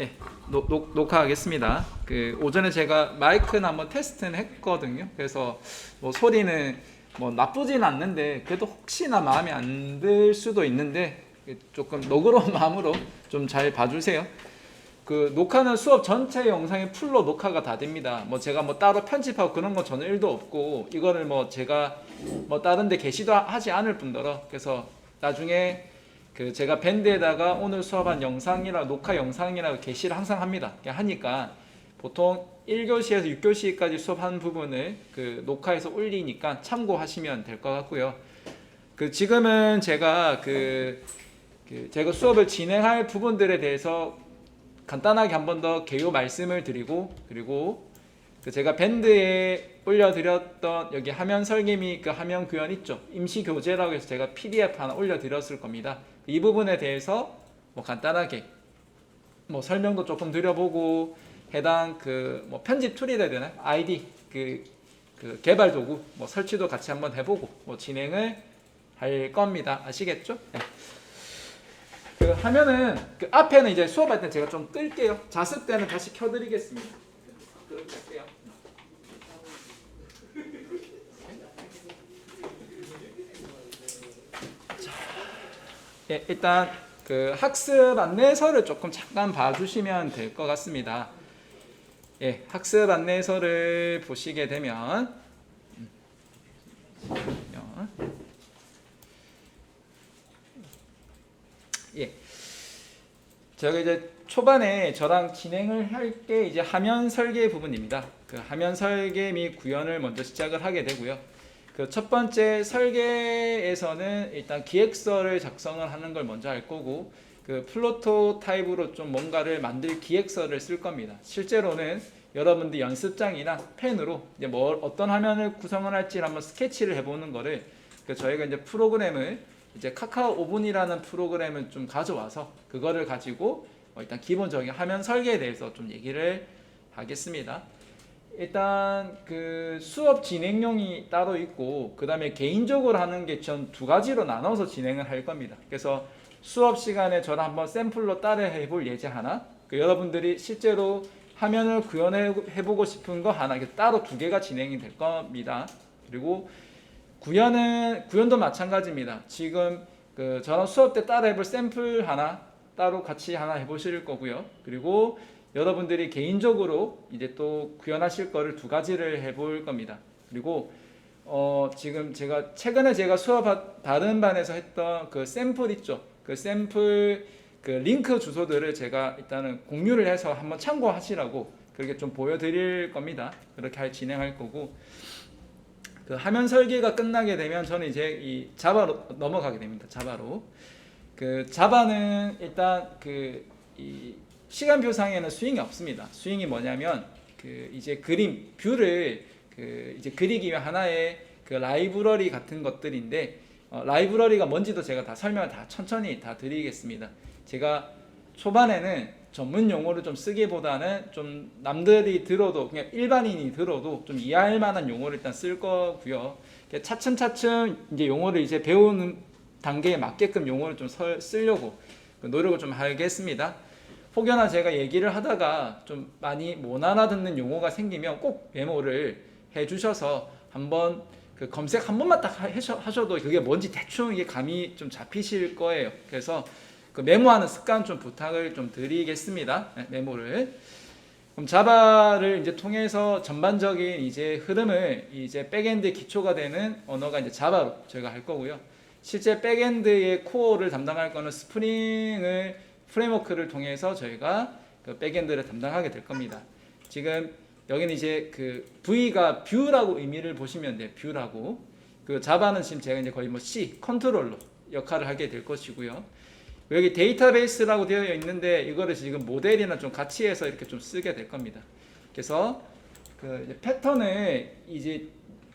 네, 녹화하겠습니다. 오전에 제가 마이크는 한번 테스트는 했거든요. 그래서 뭐 소리는 뭐 나쁘진 않는데 그래도 혹시나 마음에 안 들 수도 있는데 조금 너그러운 마음으로 좀 잘 봐주세요. 녹화는 수업 전체 영상이 풀로 녹화가 다 됩니다. 뭐 제가 뭐 따로 편집하고 그런 거 전혀 일도 없고 이거를 뭐 제가 뭐 다른 데 게시도 하지 않을 뿐더러 그래서 나중에 제가 밴드에다가 오늘 수업한 영상이랑 녹화 영상이라고 게시를 항상 합니다. 하니까 보통 1교시에서 6교시까지 수업한 부분을 녹화해서 올리니까 참고하시면 될 것 같고요. 지금은 제가 제가 수업을 진행할 부분들에 대해서 간단하게 한 번 더 개요 말씀을 드리고, 그리고 제가 밴드에 올려드렸던 여기 화면 설계 및 화면 구현 있죠. 임시 교재라고 해서 제가 PDF 하나 올려드렸을 겁니다. 이 부분에 대해서 뭐 간단하게 뭐 설명도 조금 드려보고 해당 뭐 편집 툴이라 해야 되나? 아이디 개발 도구 뭐 설치도 같이 한번 해보고 뭐 진행을 할 겁니다. 아시겠죠? 네. 하면은 앞에는 이제 수업할 때 제가 좀 끌게요. 자습 때는 다시 켜드리겠습니다. 끌게요. 예, 일단 학습 안내서를 조금 잠깐 봐주시면 될 것 같습니다. 예, 학습 안내서를 보시게 되면 예, 제가 이제 초반에 저랑 진행을 할 게 이제 화면 설계 부분입니다. 화면 설계 및 구현을 먼저 시작을 하게 되고요. 첫 번째 설계에서는 일단 기획서를 작성을 하는 걸 먼저 할 거고, 플로토 타입으로 좀 뭔가를 만들 기획서를 쓸 겁니다. 실제로는 여러분들 연습장이나 펜으로 이제 어떤 화면을 구성을 할지 한번 스케치를 해보는 거를 저희가 이제 프로그램을 이제 카카오 오븐이라는 프로그램을 좀 가져와서 그거를 가지고 일단 기본적인 화면 설계에 대해서 좀 얘기를 하겠습니다. 일단 수업 진행용이 따로 있고 그 다음에 개인적으로 하는 게 전 두 가지로 나눠서 진행을 할 겁니다. 그래서 수업 시간에 저를 한번 샘플로 따라해 볼 예제 하나, 여러분들이 실제로 화면을 구현해 보고 싶은 거 하나, 따로 두 개가 진행이 될 겁니다. 그리고 구현도 마찬가지입니다. 지금 저랑 수업 때 따라 해볼 샘플 하나 따로 같이 하나 해보실 거고요. 그리고 여러분들이 개인적으로 이제 또 구현하실 거를 두 가지를 해볼 겁니다. 그리고 지금 최근에 제가 수업 다른 반에서 했던 샘플 있죠. 샘플 링크 주소들을 제가 일단은 공유를 해서 한번 참고하시라고 그렇게 좀 보여드릴 겁니다. 그렇게 진행할 거고, 화면 설계가 끝나게 되면 저는 이제 이 자바로 넘어가게 됩니다. 자바로. 자바는 일단 이 시간표상에는 스윙이 없습니다. 스윙이 뭐냐면 이제 그림 뷰를 이제 그리기 위한 하나의 라이브러리 같은 것들인데, 라이브러리가 뭔지도 제가 다 설명을 다 천천히 다 드리겠습니다. 제가 초반에는 전문 용어를 좀 쓰기보다는 좀 남들이 들어도 그냥 일반인이 들어도 좀 이해할 만한 용어를 일단 쓸 거고요. 차츰차츰 이제 용어를 이제 배우는 단계에 맞게끔 용어를 좀 쓰려고 노력을 좀 하겠습니다. 혹여나 제가 얘기를 하다가 좀 많이 못 알아듣는 용어가 생기면 꼭 메모를 해주셔서 한번 검색 한 번만 딱 하셔도 그게 뭔지 대충 이게 감이 좀 잡히실 거예요. 그래서 메모하는 습관 좀 부탁을 좀 드리겠습니다. 네, 메모를. 그럼 자바를 이제 통해서 전반적인 이제 흐름을 이제 백엔드 기초가 되는 언어가 이제 자바로 저희가 할 거고요. 실제 백엔드의 코어를 담당할 거는 스프링을 프레임워크를 통해서 저희가 백엔드를 담당하게 될 겁니다. 지금 여기는 이제 V가 뷰라고 의미를 보시면 돼요. 뷰라고. 자바는 지금 제가 이제 거의 뭐 C 컨트롤러 역할을 하게 될 것이고요. 여기 데이터베이스라고 되어 있는데 이거를 지금 모델이나 좀 같이 해서 이렇게 좀 쓰게 될 겁니다. 그래서 이제 패턴을 이제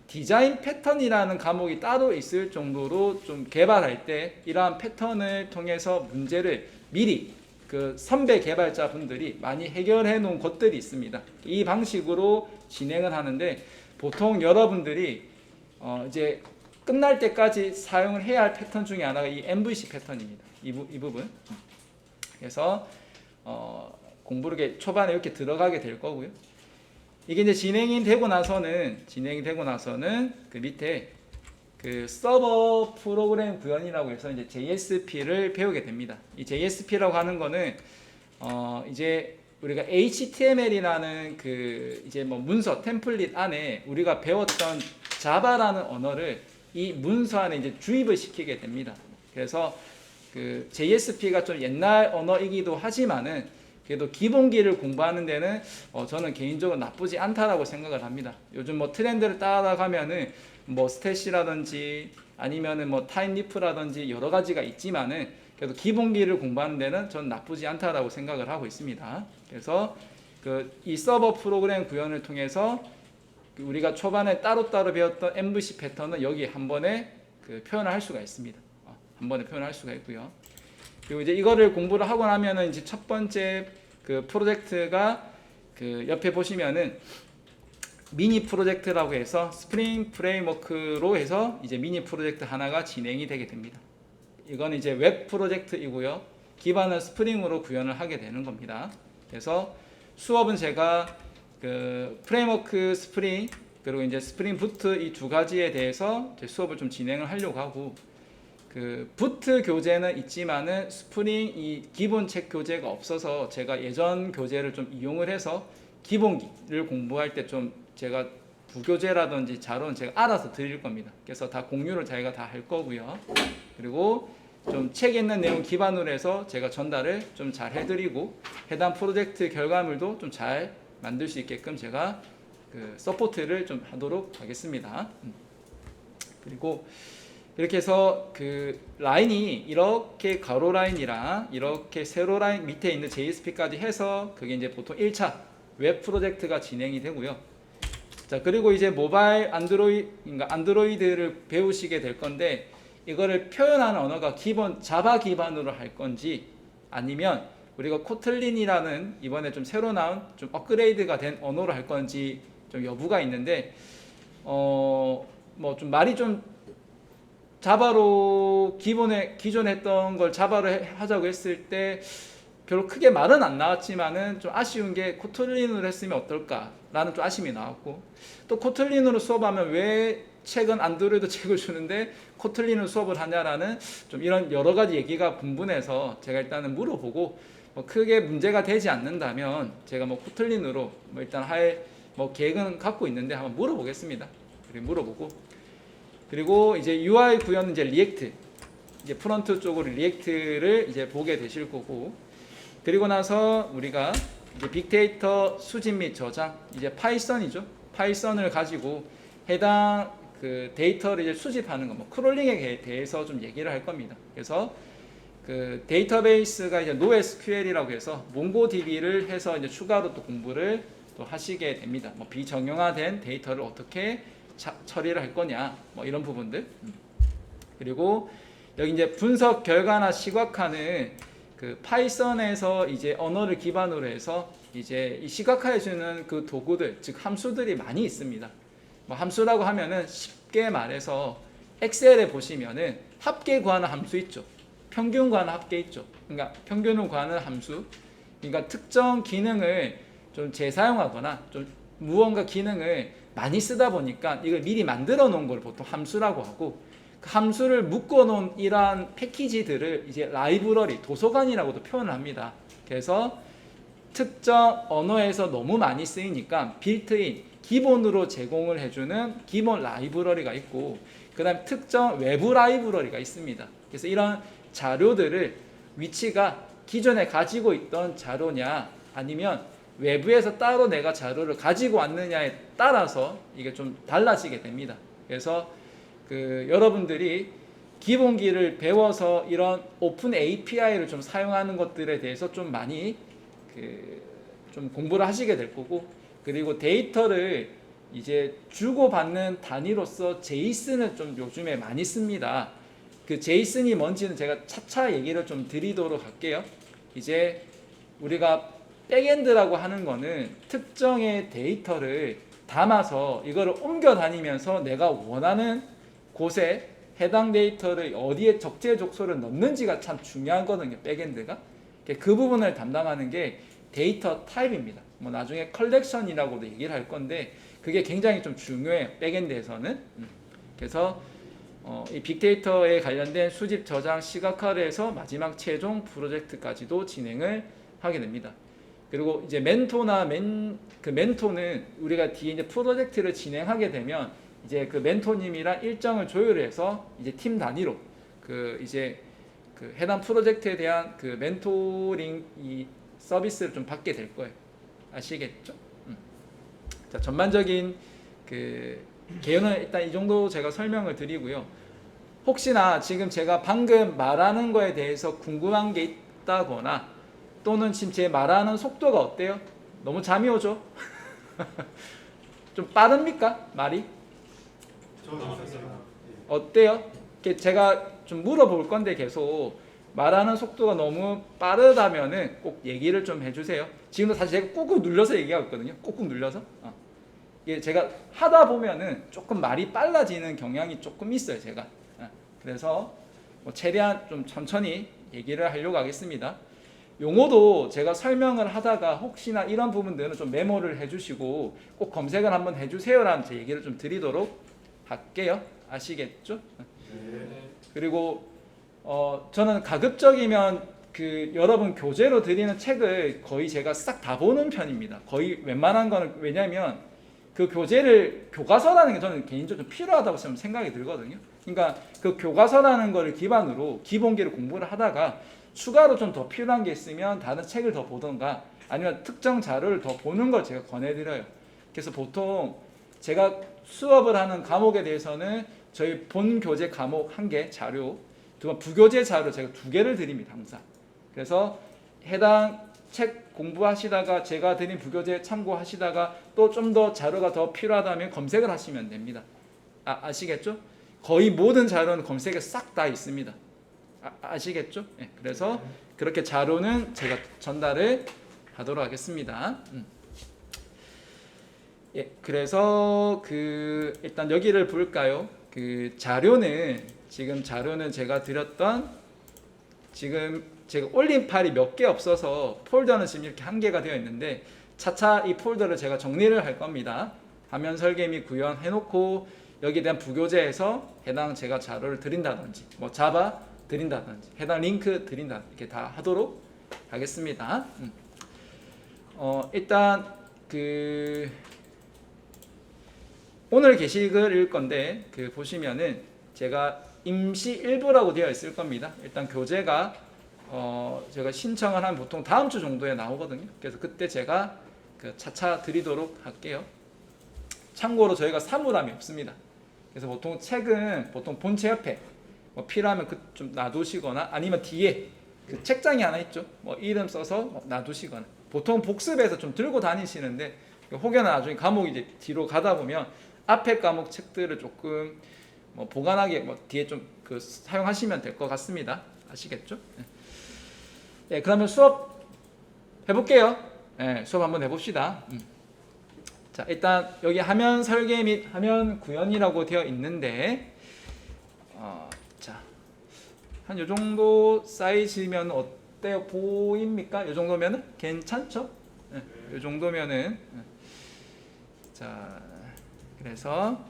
디자인 패턴이라는 과목이 따로 있을 정도로 좀 개발할 때 이러한 패턴을 통해서 문제를 미리 선배 개발자 분들이 많이 해결해 놓은 것들이 있습니다. 이 방식으로 진행을 하는데 보통 여러분들이 이제 끝날 때까지 사용을 해야 할 패턴 중에 하나가 이 MVC 패턴입니다. 이 부분. 그래서 공부를 이렇게 초반에 이렇게 들어가게 될 거고요. 이게 이제 진행이 되고 나서는 그 밑에 그 서버 프로그램 구현이라고 해서 이제 JSP를 배우게 됩니다. 이 JSP라고 하는 거는 이제 우리가 HTML이라는 그 이제 뭐 문서 템플릿 안에 우리가 배웠던 자바라는 언어를 이 문서 안에 이제 주입을 시키게 됩니다. 그래서 그 JSP가 좀 옛날 언어이기도 하지만은 그래도 기본기를 공부하는 데는 저는 개인적으로 나쁘지 않다라고 생각을 합니다. 요즘 뭐 트렌드를 따라가면은 뭐 스탯이라든지 아니면은 뭐 타임리프라든지 여러 가지가 있지만은 그래도 기본기를 공부하는 데는 저는 나쁘지 않다라고 생각을 하고 있습니다. 그래서 그 이 서버 프로그램 구현을 통해서 우리가 초반에 따로따로 배웠던 MVC 패턴은 여기 한 번에 그 표현을 할 수가 있습니다. 한 번에 표현할 수가 있고요. 그리고 이제 이거를 공부를 하고 나면은 이제 첫 번째 그 프로젝트가 그 옆에 보시면은 미니 프로젝트라고 해서 스프링 프레임워크로 해서 이제 미니 프로젝트 하나가 진행이 되게 됩니다. 이건 이제 웹 프로젝트이고요. 기반을 스프링으로 구현을 하게 되는 겁니다. 그래서 수업은 제가 그 프레임워크 스프링 그리고 이제 스프링 부트 이 두 가지에 대해서 이제 수업을 좀 진행을 하려고 하고 그 부트 교재는 있지만은 스프링 이 기본 책 교재가 없어서 제가 예전 교재를 좀 이용을 해서 기본기를 공부할 때 좀 제가 부교재라든지 자료는 제가 알아서 드릴 겁니다. 그래서 다 공유를 저희가 다 할 거고요. 그리고 좀 책에 있는 내용 기반으로 해서 제가 전달을 좀 잘 해드리고 해당 프로젝트 결과물도 좀 잘 만들 수 있게끔 제가 그 서포트를 좀 하도록 하겠습니다. 그리고 이렇게 해서 그 라인이 이렇게 가로 라인이랑 이렇게 세로 라인 밑에 있는 JSP까지 해서 그게 이제 보통 1차 웹 프로젝트가 진행이 되고요. 자, 그리고 이제 모바일 안드로이드를 배우시게 될 건데 이거를 표현하는 언어가 기본 자바 기반으로 할 건지 아니면 우리가 코틀린이라는 이번에 좀 새로 나온 좀 업그레이드가 된 언어로 할 건지 좀 여부가 있는데 뭐 좀 말이 좀 자바로 기존에 했던 걸 자바로 하자고 했을 때 별로 크게 말은 안 나왔지만은 좀 아쉬운 게 코틀린으로 했으면 어떨까라는 좀 아쉬움이 나왔고 또 코틀린으로 수업하면 왜 책은 안드로이드 책을 주는데 코틀린으로 수업을 하냐라는 좀 이런 여러 가지 얘기가 분분해서 제가 일단은 물어보고 뭐 크게 문제가 되지 않는다면 제가 뭐 코틀린으로 뭐 일단 할 뭐 계획은 갖고 있는데 한번 물어보겠습니다. 그리고 물어보고 그리고 이제 UI 구현은 이제 리액트 이제 프론트 쪽으로 리액트를 이제 보게 되실 거고 그리고 나서 우리가 이제 빅데이터 수집 및 저장 이제 파이썬이죠. 파이썬을 가지고 해당 그 데이터를 이제 수집하는 거 뭐 크롤링에 대해서 좀 얘기를 할 겁니다. 그래서 그 데이터베이스가 이제 NoSQL이라고 해서 몽고DB를 해서 이제 추가로 또 공부를 또 하시게 됩니다. 뭐 비정형화된 데이터를 어떻게 처리를 할 거냐 뭐 이런 부분들 그리고 여기 이제 분석 결과나 시각화는 그 파이썬에서 이제 언어를 기반으로 해서 이제 이 시각화해 주는 그 도구들 즉 함수들이 많이 있습니다. 뭐 함수라고 하면은 쉽게 말해서 엑셀에 보시면은 합계 구하는 함수 있죠. 평균 구하는 합계 있죠. 그러니까 평균을 구하는 함수. 그러니까 특정 기능을 좀 재사용하거나 좀 무언가 기능을 많이 쓰다 보니까 이걸 미리 만들어 놓은 걸 보통 함수라고 하고 그 함수를 묶어 놓은 이러한 패키지들을 이제 라이브러리, 도서관이라고도 표현을 합니다. 그래서 특정 언어에서 너무 많이 쓰이니까 빌트인, 기본으로 제공을 해주는 기본 라이브러리가 있고 그 다음 특정 외부 라이브러리가 있습니다. 그래서 이런 자료들을 위치가 기존에 가지고 있던 자료냐 아니면 외부에서 따로 내가 자료를 가지고 왔느냐에 따라서 이게 좀 달라지게 됩니다. 그래서 그 여러분들이 기본기를 배워서 이런 오픈 API를 좀 사용하는 것들에 대해서 좀 많이 좀 공부를 하시게 될 거고 그리고 데이터를 이제 주고받는 단위로서 제이슨을 좀 요즘에 많이 씁니다. 그 제이슨이 뭔지는 제가 차차 얘기를 좀 드리도록 할게요. 이제 우리가 백엔드라고 하는 거는 특정의 데이터를 담아서 이거를 옮겨 다니면서 내가 원하는 곳에 해당 데이터를 어디에 적재적소를 넣는지가 참 중요하거든요. 백엔드가 그 부분을 담당하는 게 데이터 타입입니다. 뭐 나중에 컬렉션이라고도 얘기를 할 건데 그게 굉장히 좀 중요해요. 백엔드에서는. 그래서 이 빅데이터에 관련된 수집, 저장, 시각화를 해서 마지막 최종 프로젝트까지도 진행을 하게 됩니다. 그리고 이제 멘토나 그 멘토는 우리가 뒤에 이제 프로젝트를 진행하게 되면 이제 그 멘토님이랑 일정을 조율해서 이제 팀 단위로 그 이제 그 해당 프로젝트에 대한 그 멘토링 이 서비스를 좀 받게 될 거예요. 아시겠죠? 자, 전반적인 그 개요는 일단 이 정도 제가 설명을 드리고요. 혹시나 지금 제가 방금 말하는 거에 대해서 궁금한 게 있다거나 또는 지금 제 말하는 속도가 어때요? 너무 잠이 오죠? 좀 빠릅니까? 말이? 어때요? 제가 좀 물어볼 건데 계속 말하는 속도가 너무 빠르다면은 꼭 얘기를 좀 해주세요. 지금도 사실 제가 꾹꾹 눌러서 얘기하고 있거든요. 꾹꾹 눌러서. 이게 제가 하다 보면은 조금 말이 빨라지는 경향이 조금 있어요. 제가. 그래서 뭐 최대한 좀 천천히 얘기를 하려고 하겠습니다. 용어도 제가 설명을 하다가 혹시나 이런 부분들은 좀 메모를 해주시고 꼭 검색을 한번 해주세요라는 제 얘기를 좀 드리도록 할게요. 아시겠죠? 그리고 저는 가급적이면 그 여러분 교재로 드리는 책을 거의 제가 싹 다 보는 편입니다. 거의 웬만한 거는. 왜냐하면 그 교재를 교과서라는 게 저는 개인적으로 좀 필요하다고 생각이 들거든요. 그러니까 그 교과서라는 거를 기반으로 기본기를 공부를 하다가 추가로 좀 더 필요한 게 있으면 다른 책을 더 보던가 아니면 특정 자료를 더 보는 걸 제가 권해드려요. 그래서 보통 제가 수업을 하는 과목에 대해서는 저희 본 교재 과목 1개 자료, 두 번 부교재 자료 제가 2개를 드립니다. 항상. 그래서 해당 책 공부하시다가 제가 드린 부교재 참고하시다가 또 좀 더 자료가 더 필요하다면 검색을 하시면 됩니다. 아시겠죠? 거의 모든 자료는 검색에 싹 다 있습니다. 아시겠죠? 네, 그래서 그렇게 자료는 제가 전달을 하도록 하겠습니다. 예, 그래서 일단 여기를 볼까요? 그 자료는 자료는 제가 드렸던 지금 제가 올린 파일이 몇 개 없어서 폴더는 지금 이렇게 1개가 되어 있는데 차차 이 폴더를 제가 정리를 할 겁니다. 화면 설계 및 구현 해놓고 여기에 대한 부교재에서 해당 제가 자료를 드린다든지 뭐 자바 드린다든지 해당 링크 드린다든지 이렇게 다 하도록 하겠습니다. 일단 오늘 게시글 읽을 건데 보시면은 제가 임시 1부라고 되어 있을 겁니다. 일단 교재가 제가 신청을 하면 보통 다음 주 정도에 나오거든요. 그래서 그때 제가 차차 드리도록 할게요. 참고로 저희가 사물함이 없습니다. 그래서 보통 책은 보통 본체 옆에 뭐 필요하면 좀 놔두시거나 아니면 뒤에 책장이 하나 있죠. 뭐 이름 써서 놔두시거나 보통 복습해서 좀 들고 다니시는데 혹여나 나중에 과목이 이제 뒤로 가다 보면 앞에 과목 책들을 조금 뭐 보관하게 뭐 뒤에 좀 사용하시면 될 것 같습니다. 아시겠죠? 네, 그러면 수업 해볼게요. 네, 수업 한번 해봅시다. 자, 일단 여기 화면 설계 및 화면 구현이라고 되어 있는데 자, 한 요 정도 사이즈면 어때요? 보입니까? 요 정도면은 괜찮죠? 네, 요 정도면은 자, 그래서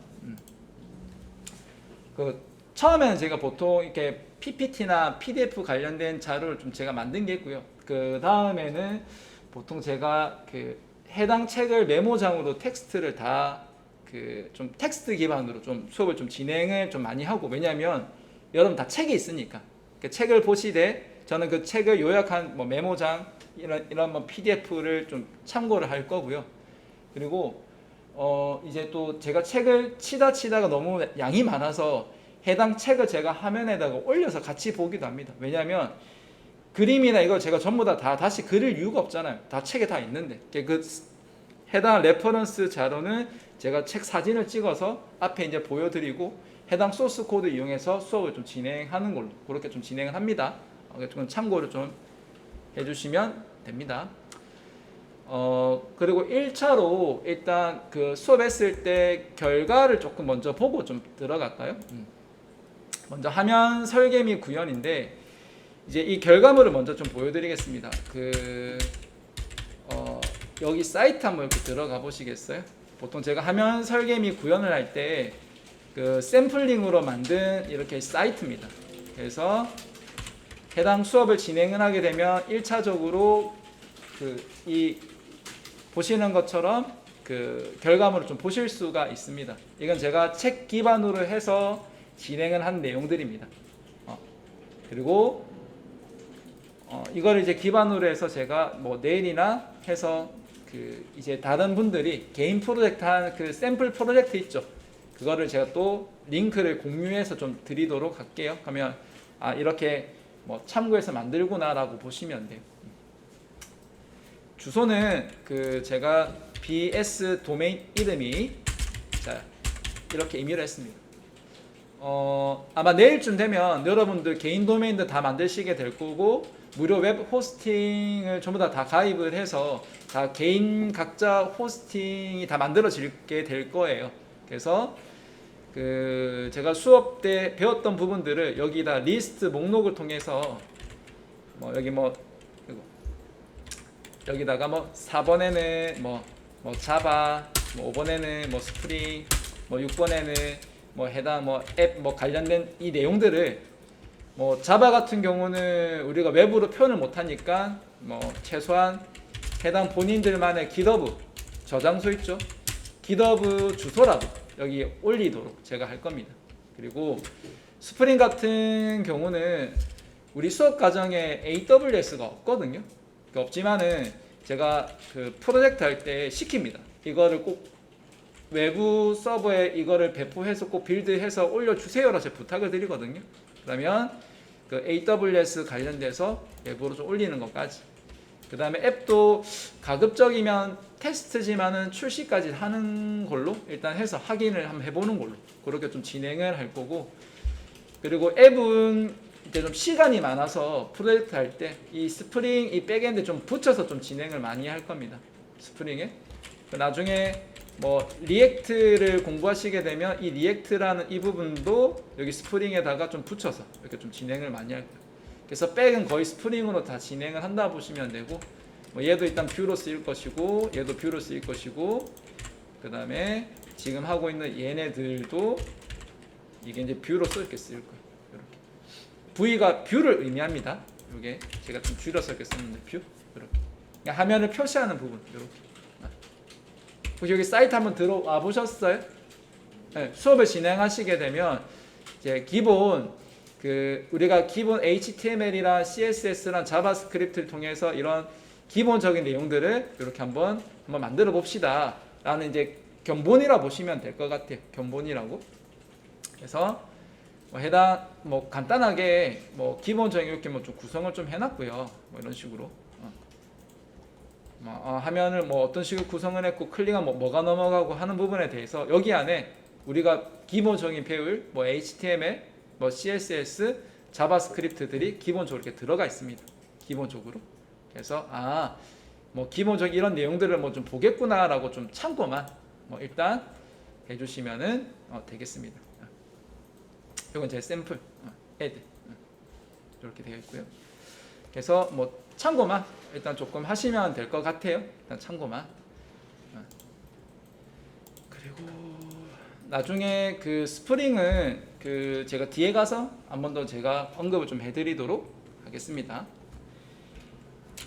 처음에는 제가 보통 이렇게 PPT나 PDF 관련된 자료를 좀 제가 만든 게 있고요. 그 다음에는 보통 제가 해당 책을 메모장으로 텍스트를 다 좀 텍스트 기반으로 좀 수업을 좀 진행을 좀 많이 하고, 왜냐하면 여러분 다 책이 있으니까 책을 보시되 저는 그 책을 요약한 뭐 메모장 이런 뭐 PDF를 좀 참고를 할 거고요. 그리고 이제 또 제가 책을 치다가 너무 양이 많아서 해당 책을 제가 화면에다가 올려서 같이 보기도 합니다. 왜냐하면 그림이나 이걸 제가 전부 다 다시 그릴 이유가 없잖아요. 다 책에 다 있는데 해당 레퍼런스 자료는 제가 책 사진을 찍어서 앞에 이제 보여드리고 해당 소스 코드 이용해서 수업을 좀 진행하는 걸로 그렇게 좀 진행을 합니다. 그건 참고를 좀 해주시면 됩니다. 그리고 1차로 일단 수업했을 때 결과를 조금 먼저 보고 좀 들어갈까요? 먼저 화면 설계 및 구현인데 이제 이 결과물을 먼저 좀 보여드리겠습니다. 여기 사이트 한번 이렇게 들어가 보시겠어요? 보통 제가 화면 설계 및 구현을 할 때 그 샘플링으로 만든 이렇게 사이트입니다. 그래서 해당 수업을 진행을 하게 되면 1차적으로 이 보시는 것처럼 그 결과물을 좀 보실 수가 있습니다. 이건 제가 책 기반으로 해서 진행을 한 내용들입니다. 그리고 이걸 이제 기반으로 해서 제가 뭐 내일이나 해서 그 이제 다른 분들이 개인 프로젝트 한 그 샘플 프로젝트 있죠. 그거를 제가 또 링크를 공유해서 좀 드리도록 할게요. 그러면 이렇게 뭐 참고해서 만들구나라고 보시면 돼요. 주소는 그 제가 BS 도메인 이름이 자 이렇게 임의를 했습니다. 아마 내일쯤 되면 여러분들 개인 도메인도 다 만드시게 될 거고 무료 웹 호스팅을 전부 다 가입을 해서 다 개인 각자 호스팅이 다 만들어지게 될 거예요. 그래서 그 제가 수업 때 배웠던 부분들을 여기다 리스트 목록을 통해서 뭐 여기 뭐 여기다가 뭐 4번에는 뭐 자바, 뭐 5번에는 뭐 스프링, 뭐 6번에는 뭐 해당 뭐 앱 뭐 관련된 이 내용들을 뭐 자바 같은 경우는 우리가 외부로 표현을 못 하니까 뭐 최소한 해당 본인들만의 깃허브 저장소 있죠. 깃허브 주소라도 여기 올리도록 제가 할 겁니다. 그리고 스프링 같은 경우는 우리 수업 과정에 AWS가 없거든요. 없지만은 제가 그 프로젝트 할 때 시킵니다. 이거를 꼭 외부 서버에 이거를 배포해서 꼭 빌드해서 올려주세요라고 제가 부탁을 드리거든요. 그러면 그 AWS 관련돼서 외부로 좀 올리는 것까지. 그 다음에 앱도 가급적이면 테스트지만은 출시까지 하는 걸로 일단 해서 확인을 한번 해보는 걸로 그렇게 좀 진행을 할 거고, 그리고 앱은 이제 좀 시간이 많아서 프로젝트 할 때 이 스프링 이 백엔드 좀 붙여서 좀 진행을 많이 할 겁니다. 스프링에 나중에 뭐 리액트를 공부하시게 되면 이 리액트라는 이 부분도 여기 스프링에다가 좀 붙여서 이렇게 좀 진행을 많이 할 거예요. 그래서 백은 거의 스프링으로 다 진행을 한다 보시면 되고, 뭐 얘도 일단 뷰로 쓰일 것이고 얘도 뷰로 쓰일 것이고, 그 다음에 지금 하고 있는 얘네들도 이게 이제 뷰로 이렇게 쓰일 거예요. 이렇게 V가 뷰를 의미합니다. 이게 제가 좀 줄여서 이렇게 썼는데 뷰 이렇게 그러니까 화면을 표시하는 부분 이렇게. 혹시 여기 사이트 한번 들어와 보셨어요? 네, 수업을 진행하시게 되면 이제 기본 그 우리가 기본 HTML이랑 CSS랑 자바스크립트를 통해서 이런 기본적인 내용들을 이렇게 한번 만들어 봅시다 라는 이제 견본이라 보시면 될 것 같아요. 견본이라고. 그래서 뭐 해당 뭐 간단하게 뭐 기본적인 이렇게 뭐 좀 구성을 좀 해놨고요. 뭐 이런 식으로 화면을 뭐 어떤 식으로 구성을 했고 클릭하면 뭐가 넘어가고 하는 부분에 대해서 여기 안에 우리가 기본적인 배울 뭐 HTML, 뭐 CSS, 자바스크립트들이 기본적으로 이렇게 들어가 있습니다. 기본적으로. 그래서 뭐 기본적인 이런 내용들을 뭐 좀 보겠구나라고 좀 참고만 뭐 일단 해주시면은 되겠습니다. 이건 제 샘플 애드 이렇게 되어 있고요. 그래서 뭐 참고만 일단 조금 하시면 될 것 같아요. 일단 참고만. 그리고 나중에 그 스프링은 그 제가 뒤에 가서 한 번 더 제가 언급을 좀 해드리도록 하겠습니다.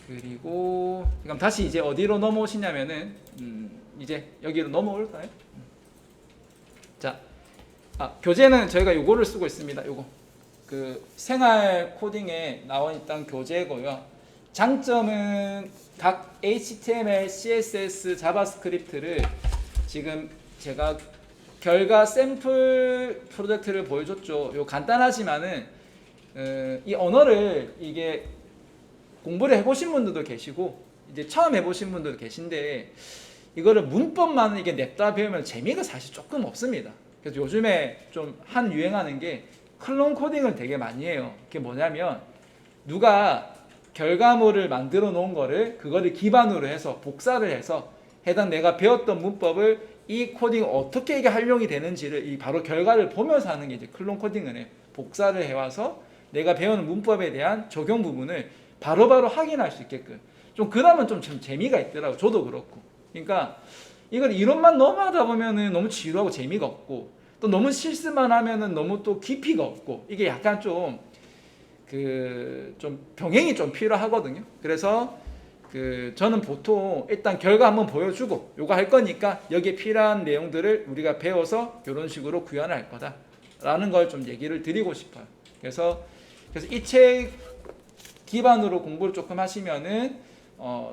그리고 그럼 다시 이제 어디로 넘어오시냐면은 이제 여기로 넘어올까요? 자, 교재는 저희가 요거를 쓰고 있습니다. 요거 그 생활 코딩에 나와 있던 교재고요. 장점은 각 HTML, CSS, 자바스크립트를 지금 제가 결과 샘플 프로젝트를 보여줬죠. 요 간단하지만은 이 언어를 이게 공부를 해보신 분들도 계시고 이제 처음 해보신 분들도 계신데 이거를 문법만 이게 냅다 배우면 재미가 사실 조금 없습니다. 그래서 요즘에 좀 한 유행하는 게 클론 코딩을 되게 많이 해요. 그게 뭐냐면 누가 결과물을 만들어 놓은 거를 그거를 기반으로 해서 복사를 해서 해당 내가 배웠던 문법을 이 코딩 어떻게 이게 활용이 되는지를 이 바로 결과를 보면서 하는 게 이제 클론 코딩을 해요. 복사를 해와서 내가 배우는 문법에 대한 적용 부분을 바로바로 확인할 수 있게끔 좀 그러면 좀 재미가 있더라고. 저도 그렇고. 그러니까 이걸 이론만 너무 하다 보면은 너무 지루하고 재미가 없고, 또 너무 실수만 하면은 너무 또 깊이가 없고, 이게 약간 좀 병행이 좀 필요하거든요. 그래서 저는 보통 일단 결과 한번 보여주고 요거 할 거니까 여기에 필요한 내용들을 우리가 배워서 이런 식으로 구현을 할 거다라는 걸 좀 얘기를 드리고 싶어요. 그래서 이 책 기반으로 공부를 조금 하시면은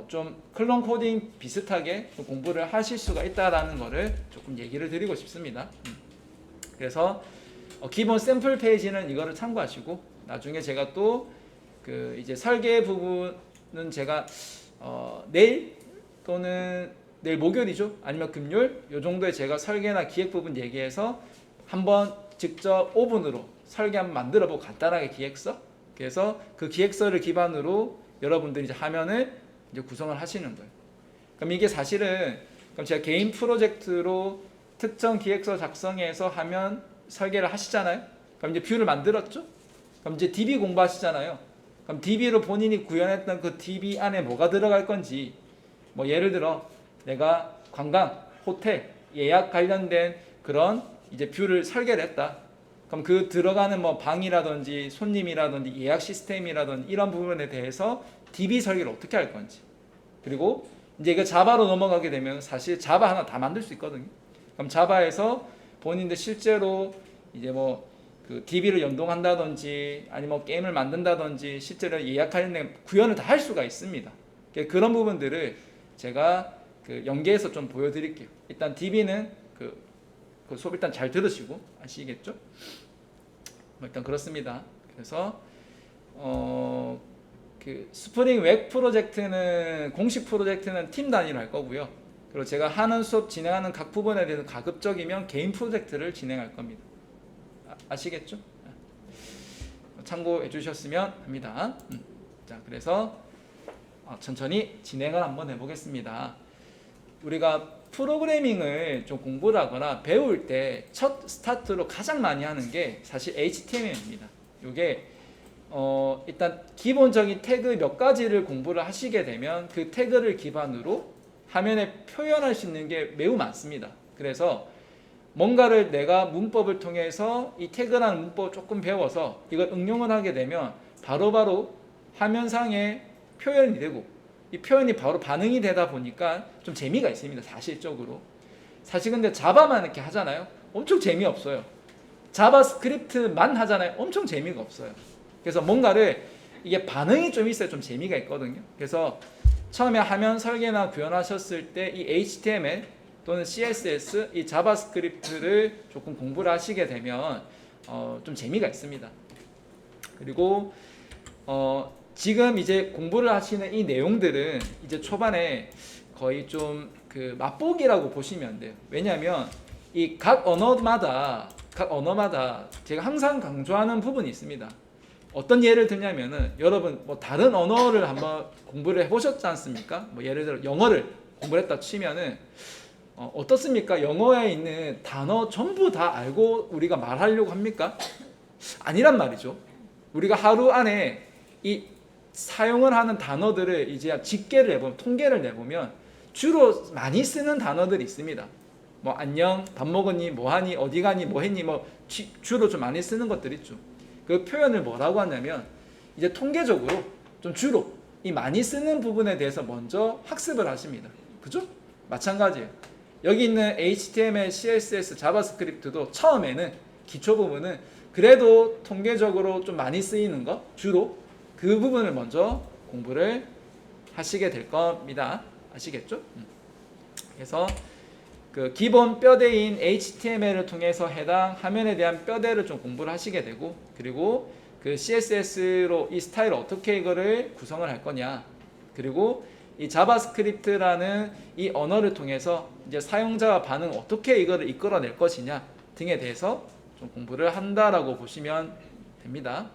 좀 클론 코딩 비슷하게 좀 공부를 하실 수가 있다라는 거를 조금 얘기를 드리고 싶습니다. 그래서 기본 샘플 페이지는 이거를 참고하시고, 나중에 제가 또 이제 설계 부분은 제가 내일 또는 내일 목요일이죠, 아니면 금요일 요 정도에 제가 설계나 기획 부분 얘기해서 한번 직접 오븐으로 설계 한번 만들어보고, 간단하게 기획서, 그래서 그 기획서를 기반으로 여러분들이 이제 화면을 이제 구성을 하시는 거예요. 그럼 이게 사실은 그럼 제가 개인 프로젝트로 특정 기획서 작성해서 화면 설계를 하시잖아요. 그럼 이제 뷰를 만들었죠. 그럼 이제 DB 공부하시잖아요. 그럼 DB로 본인이 구현했던 그 DB 안에 뭐가 들어갈 건지, 뭐 예를 들어 내가 관광, 호텔, 예약 관련된 그런 이제 뷰를 설계를 했다. 그럼 그 들어가는 뭐 방이라든지 손님이라든지 예약 시스템이라든지 이런 부분에 대해서 DB 설계를 어떻게 할 건지, 그리고 이제 이거 자바로 넘어가게 되면 사실 자바 하나 다 만들 수 있거든요. 그럼 자바에서 본인들 실제로 이제 뭐 DB를 연동한다든지 아니면 뭐 게임을 만든다든지 실제로 예약하는 구현을 다 할 수가 있습니다. 그런 부분들을 제가 연계해서 좀 보여드릴게요. 일단 DB는 그 수업 일단 잘 들으시고 아시겠죠? 일단 그렇습니다. 그래서 스프링 웹 프로젝트는 공식 프로젝트는 팀 단위로 할 거고요. 그리고 제가 하는 수업 진행하는 각 부분에 대해서 가급적이면 개인 프로젝트를 진행할 겁니다. 아시겠죠? 참고해 주셨으면 합니다. 자, 그래서 천천히 진행을 한번 해보겠습니다. 우리가 프로그래밍을 좀 공부를 하거나 배울 때 첫 스타트로 가장 많이 하는 게 사실 HTML입니다. 이게 일단 기본적인 태그 몇 가지를 공부를 하시게 되면 그 태그를 기반으로 화면에 표현할 수 있는 게 매우 많습니다. 그래서 뭔가를 내가 문법을 통해서 이 태그라는 문법을 조금 배워서 이걸 응용을 하게 되면 바로바로 화면상에 표현이 되고, 이 표현이 바로 반응이 되다 보니까 좀 재미가 있습니다. 사실적으로. 사실 근데 자바만 이렇게 하잖아요. 엄청 재미없어요. 자바스크립트만 하잖아요. 엄청 재미가 없어요. 그래서 뭔가를 이게 반응이 좀 있어야 좀 재미가 있거든요. 그래서 처음에 화면 설계나 구현하셨을 때 이 HTML 또는 CSS, 이 자바스크립트를 조금 공부를 하시게 되면 좀 재미가 있습니다. 그리고 지금 이제 공부를 하시는 이 내용들은 이제 초반에 거의 좀 맛보기라고 보시면 돼요. 왜냐하면 이 각 언어마다 제가 항상 강조하는 부분이 있습니다. 어떤 예를 들냐면은 여러분 뭐 다른 언어를 한번 공부를 해보셨지 않습니까? 뭐 예를 들어 영어를 공부를 했다 치면은 어떻습니까? 영어에 있는 단어 전부 다 알고 우리가 말하려고 합니까? 아니란 말이죠. 우리가 하루 안에 이 사용을 하는 단어들을 이제 집계를 해보면, 통계를 내보면 주로 많이 쓰는 단어들이 있습니다. 뭐 안녕, 밥 먹었니, 뭐하니, 어디 가니, 뭐했니, 뭐 주로 좀 많이 쓰는 것들 있죠. 그 표현을 뭐라고 하냐면 이제 통계적으로 좀 주로 이 많이 쓰는 부분에 대해서 먼저 학습을 하십니다. 그죠? 마찬가지예요. 여기 있는 HTML, CSS, 자바스크립트도 처음에는 기초 부분은 그래도 통계적으로 좀 많이 쓰이는 거, 주로 그 부분을 먼저 공부를 하시게 될 겁니다. 아시겠죠? 그래서 그 기본 뼈대인 HTML을 통해서 해당 화면에 대한 뼈대를 좀 공부를 하시게 되고, 그리고 그 CSS로 이 스타일을 어떻게 이거를 구성을 할 거냐, 그리고 이 자바스크립트라는 이 언어를 통해서 이제 사용자와 반응 어떻게 이거를 이끌어낼 것이냐 등에 대해서 좀 공부를 한다라고 보시면 됩니다.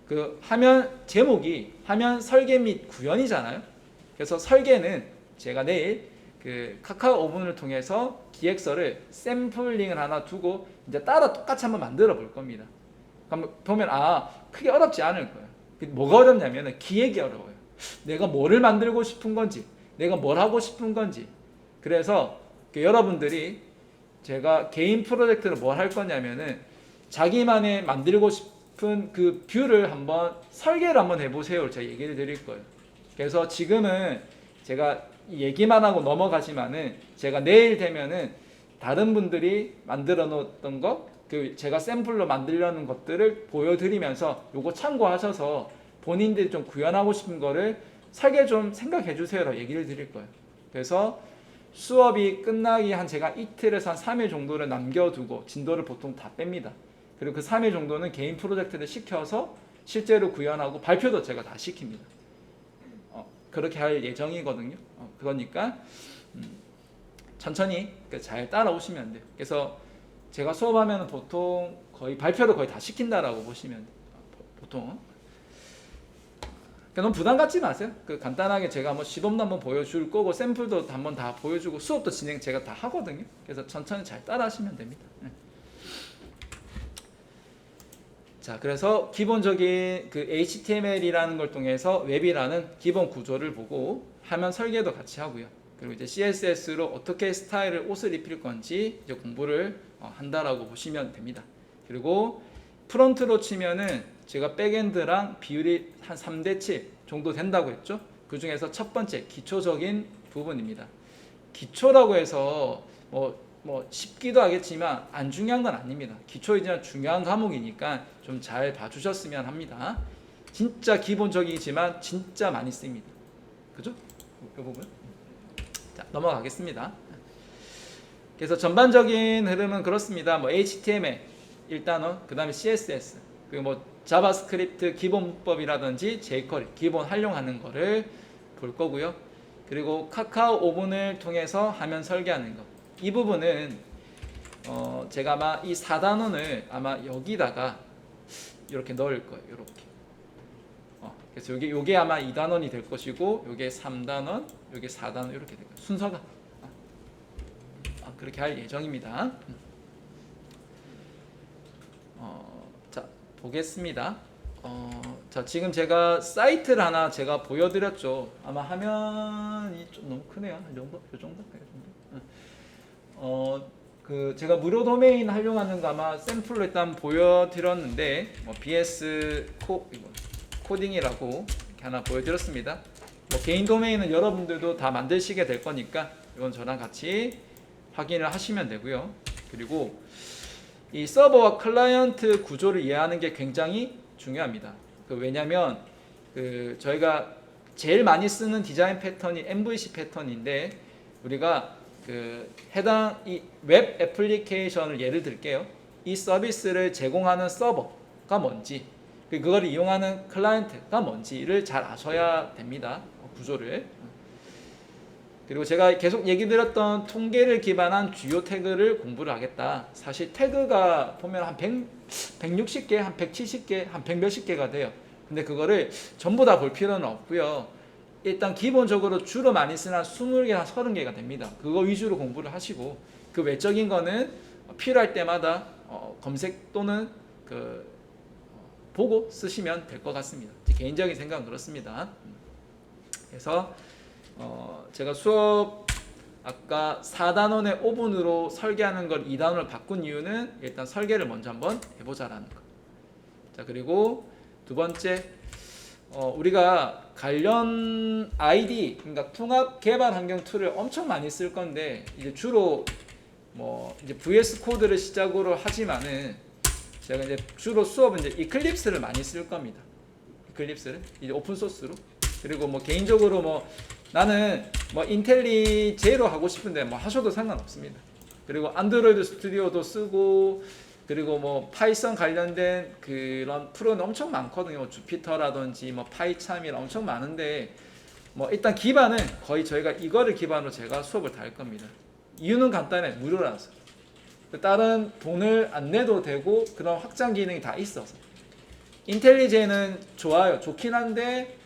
그 화면 제목이 화면 설계 및 구현이잖아요. 그래서 설계는 제가 내일 그 카카오 오븐을 통해서 기획서를 샘플링을 하나 두고 이제 따라 똑같이 한번 만들어 볼 겁니다. 그럼 보면 크게 어렵지 않을 거예요. 뭐가 어렵냐면 기획이 어려워요. 내가 뭐를 만들고 싶은 건지, 내가 뭘 하고 싶은 건지. 그래서 여러분들이 제가 개인 프로젝트를 뭘 할 거냐면은 자기만의 만들고 싶은 그 뷰를 한번 설계를 한번 해보세요. 제가 얘기를 드릴 거예요. 그래서 지금은 제가 얘기만 하고 넘어가지만은 제가 내일 되면은 다른 분들이 만들어 놓았던 거, 그 제가 샘플로 만들려는 것들을 보여드리면서 요거 참고하셔서 본인들이 좀 구현하고 싶은 거를 설계 좀 생각해 주세요라고 얘기를 드릴 거예요. 그래서 수업이 끝나기 한 제가 이틀에서 한 3일 정도를 남겨두고 진도를 보통 다 뺍니다. 그리고 그 3일 정도는 개인 프로젝트를 시켜서 실제로 구현하고 발표도 제가 다 시킵니다. 그렇게 할 예정이거든요. 그러니까 천천히 잘 따라오시면 돼요. 그래서 제가 수업하면 보통 거의 발표를 거의 다 시킨다라고 보시면 돼요. 보통. 너무 부담 갖지 마세요. 간단하게 제가 한번 시범도 한번 보여줄 거고 샘플도 한번 다 보여주고 수업도 진행 제가 다 하거든요. 그래서 천천히 잘 따라하시면 됩니다. 자, 그래서 기본적인 그 HTML이라는 걸 통해서 웹이라는 기본 구조를 보고 화면 설계도 같이 하고요. 그리고 이제 CSS로 어떻게 스타일을 옷을 입힐 건지 이제 공부를 한다라고 보시면 됩니다. 그리고 프론트로 치면은 제가 백엔드랑 비율이 한 3대 7 정도 된다고 했죠. 그 중에서 첫 번째 기초적인 부분입니다. 기초라고 해서 뭐 쉽기도 하겠지만 안 중요한 건 아닙니다. 기초이지만 중요한 과목이니까 좀 잘 봐주셨으면 합니다. 진짜 기본적이지만 진짜 많이 씁니다. 그죠? 이 부분. 자, 넘어가겠습니다. 그래서 전반적인 흐름은 그렇습니다. 뭐 HTML 1단원, 그 다음에 CSS, 그리고 뭐 자바스크립트 기본법이라든지 jQuery 기본 활용하는 거를 볼 거고요. 그리고 카카오 오븐을 통해서 화면 설계하는 거. 이 부분은 제가 아마 이 4단원을 아마 여기다가 이렇게 넣을 거예요. 이렇게. 그래서 요게 아마 2단원이 될 것이고 요게 3단원, 요게 4단원 이렇게 될 거예요. 순서가 그렇게 할 예정입니다. 자, 보겠습니다. 자, 지금 제가 사이트를 하나 제가 보여드렸죠. 아마 화면이 좀 너무 크네요. 이 정도? 이 정도? 제가 무료 도메인 활용하는 거 아마 샘플로 일단 보여드렸는데, BS 코딩이라고 이렇게 하나 보여드렸습니다. 개인 도메인은 여러분들도 다 만드시게 될 거니까 이건 저랑 같이 확인을 하시면 되고요. 그리고 이 서버와 클라이언트 구조를 이해하는 게 굉장히 중요합니다. 왜냐하면 저희가 제일 많이 쓰는 디자인 패턴이 MVC 패턴인데, 우리가 해당 이 웹 애플리케이션을 예를 들게요. 이 서비스를 제공하는 서버가 뭔지, 그걸 이용하는 클라이언트가 뭔지를 잘 아셔야 됩니다. 구조를. 그리고 제가 계속 얘기 드렸던 통계를 기반한 주요 태그를 공부를 하겠다. 사실 태그가 보면 한 160개, 한 170개, 한 100몇십 개가 돼요. 근데 그거를 전부 다 볼 필요는 없고요. 일단 기본적으로 주로 많이 쓰는 한 20개, 한 30개가 됩니다. 그거 위주로 공부를 하시고, 그 외적인 거는 필요할 때마다 검색 또는 보고 쓰시면 될 것 같습니다. 제 개인적인 생각은 그렇습니다. 그래서 제가 수업 아까 4단원의 5분으로 설계하는 걸 2단원으로 바꾼 이유는 일단 설계를 먼저 한번 해보자라는 거. 자, 그리고 두 번째, 우리가 관련 ID, 그러니까 통합 개발 환경 툴을 엄청 많이 쓸 건데, 이제 주로 이제 VS 코드를 시작으로 하지만은 제가 이제 주로 수업은 이제 이클립스를 많이 쓸 겁니다. 이클립스를 이제 오픈 소스로. 그리고 개인적으로 나는 인텔리제로 하고 싶은데 하셔도 상관없습니다. 그리고 안드로이드 스튜디오도 쓰고, 그리고 파이썬 관련된 그런 프로는 엄청 많거든요. 주피터라든지 파이참이라 엄청 많은데, 일단 기반은 거의 저희가 이거를 기반으로 제가 수업을 다 할 겁니다. 이유는 간단해. 무료라서. 다른 돈을 안 내도 되고 그런 확장 기능이 다 있어서. 인텔리제는 좋아요. 좋긴 한데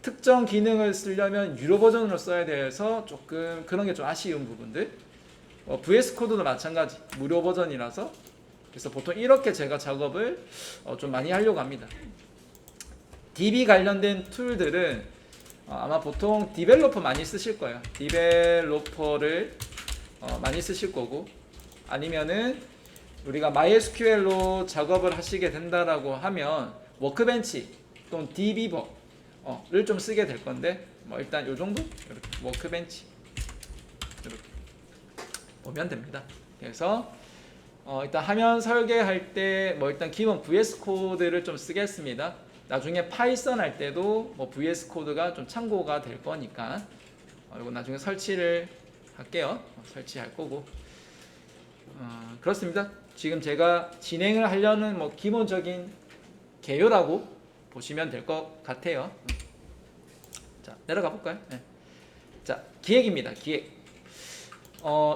특정 기능을 쓰려면 유료 버전으로 써야 돼서 조금 그런 게 좀 아쉬운 부분들. VS 코드도 마찬가지. 무료 버전이라서. 그래서 보통 이렇게 제가 작업을 좀 많이 하려고 합니다. DB 관련된 툴들은 아마 보통 디벨로퍼 많이 쓰실 거예요. 디벨로퍼를 많이 쓰실 거고, 아니면은 우리가 MySQL로 작업을 하시게 된다라고 하면 워크벤치 또는 DB버를 좀 쓰게 될 건데, 뭐 일단 요 정도 이렇게 워크벤치 이렇게 보면 됩니다. 그래서 일단 화면 설계할 때 뭐 일단 기본 VS 코드를 좀 쓰겠습니다. 나중에 파이썬 할 때도 뭐 VS 코드가 좀 참고가 될 거니까 이거 나중에 설치를 할게요. 설치할 거고. 그렇습니다. 지금 제가 진행을 하려는 뭐 기본적인 개요라고 보시면 될 것 같아요. 자, 내려가 볼까요? 네. 자, 기획입니다. 기획.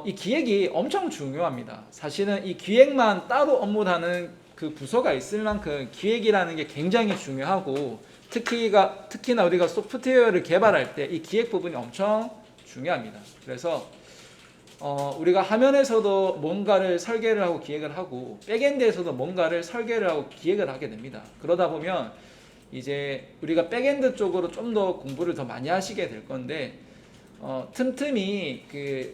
이 기획이 엄청 중요합니다. 사실은 이 기획만 따로 업무하는 그 부서가 있을 만큼 기획이라는 게 굉장히 중요하고, 특히나 우리가 소프트웨어를 개발할 때 이 기획 부분이 엄청 중요합니다. 그래서 우리가 화면에서도 뭔가를 설계를 하고 기획을 하고, 백엔드에서도 뭔가를 설계를 하고 기획을 하게 됩니다. 그러다 보면 이제 우리가 백엔드 쪽으로 좀 더 공부를 더 많이 하시게 될 건데, 틈틈이